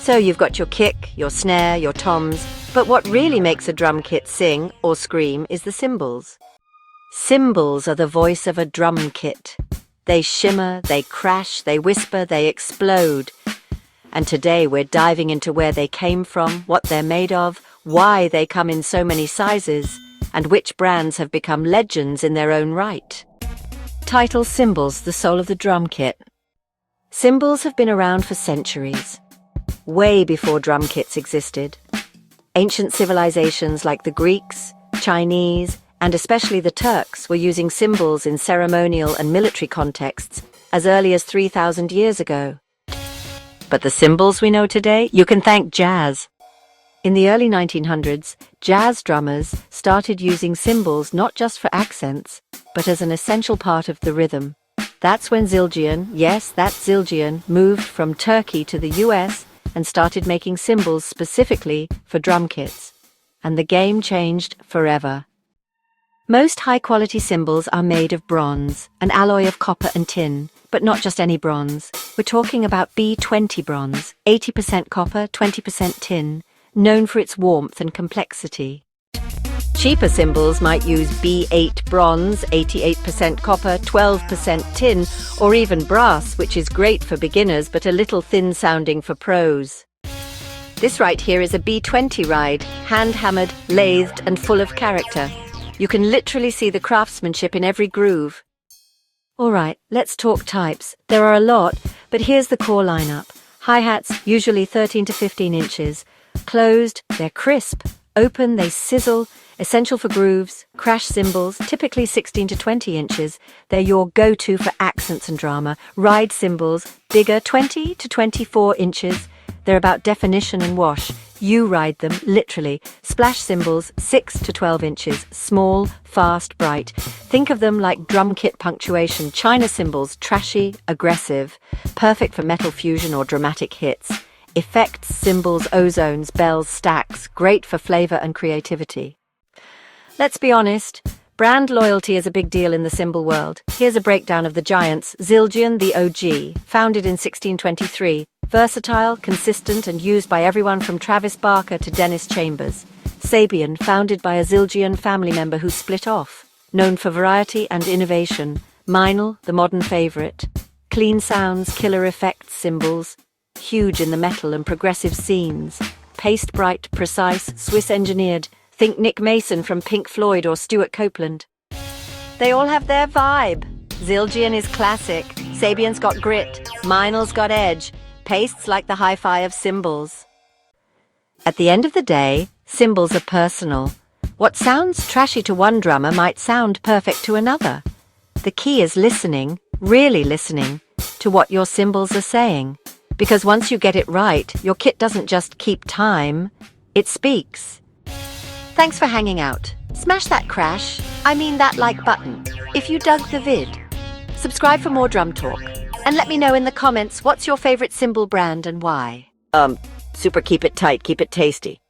So you've got your kick, your snare, your toms, but what really makes a drum kit sing or scream is the cymbals. Cymbals are the voice of a drum kit. They shimmer, they crash, they whisper, they explode. And today we're diving into where they came from, what they're made of, why they come in so many sizes, and which brands have become legends in their own right. Title: Cymbals, the soul of the drum kit. Cymbals have been around for centuries, way before drum kits existed. Ancient civilizations like the Greeks, Chinese, and especially the Turks were using cymbals in ceremonial and military contexts as early as 3,000 years ago. But the cymbals we know today, you can thank jazz. In the early 1900s, jazz drummers started using cymbals not just for accents, but as an essential part of the rhythm. That's when Zildjian, yes, that's Zildjian, moved from Turkey to the US and started making cymbals specifically for drum kits. And the game changed forever. Most high-quality cymbals are made of bronze, an alloy of copper and tin, but not just any bronze. We're talking about B20 bronze, 80% copper, 20% tin, known for its warmth and complexity. Cheaper cymbals might use B8 bronze, 88% copper, 12% tin, or even brass, which is great for beginners but a little thin-sounding for pros. This right here is a B20 ride, hand-hammered, lathed, and full of character. You can literally see the craftsmanship in every groove. Alright, let's talk types. There are a lot, but here's the core lineup. Hi-hats, usually 13 to 15 inches. Closed, they're crisp. Open, they sizzle. Essential for grooves. Crash cymbals, typically 16 to 20 inches. They're your go-to for accents and drama. Ride cymbals, bigger, 20 to 24 inches. They're about definition and wash. You ride them, literally. Splash cymbals, 6 to 12 inches. Small, fast, bright. Think of them like drum kit punctuation. China cymbals, trashy, aggressive. Perfect for metal fusion or dramatic hits. Effects, cymbals, ozones, bells, stacks. Great for flavor and creativity. Let's be honest, brand loyalty is a big deal in the cymbal world. Here's a breakdown of the giants. Zildjian, the OG, founded in 1623. Versatile, consistent, and used by everyone from Travis Barker to Dennis Chambers. Sabian, founded by a Zildjian family member who split off. Known for variety and innovation. Meinl, the modern favorite. Clean sounds, killer effects, cymbals. Huge in the metal and progressive scenes. Paste bright, precise, Swiss-engineered. Think Nick Mason from Pink Floyd or Stuart Copeland. They all have their vibe. Zildjian is classic. Sabian's got grit. Meinl's got edge. Paste's like the hi-fi of cymbals. At the end of the day, cymbals are personal. What sounds trashy to one drummer might sound perfect to another. The key is listening, really listening, to what your cymbals are saying. Because once you get it right, your kit doesn't just keep time, it speaks. Thanks for hanging out. Smash that that like button, if you dug the vid. Subscribe for more drum talk. And let me know in the comments what's your favorite cymbal brand and why. Super keep it tight, keep it tasty.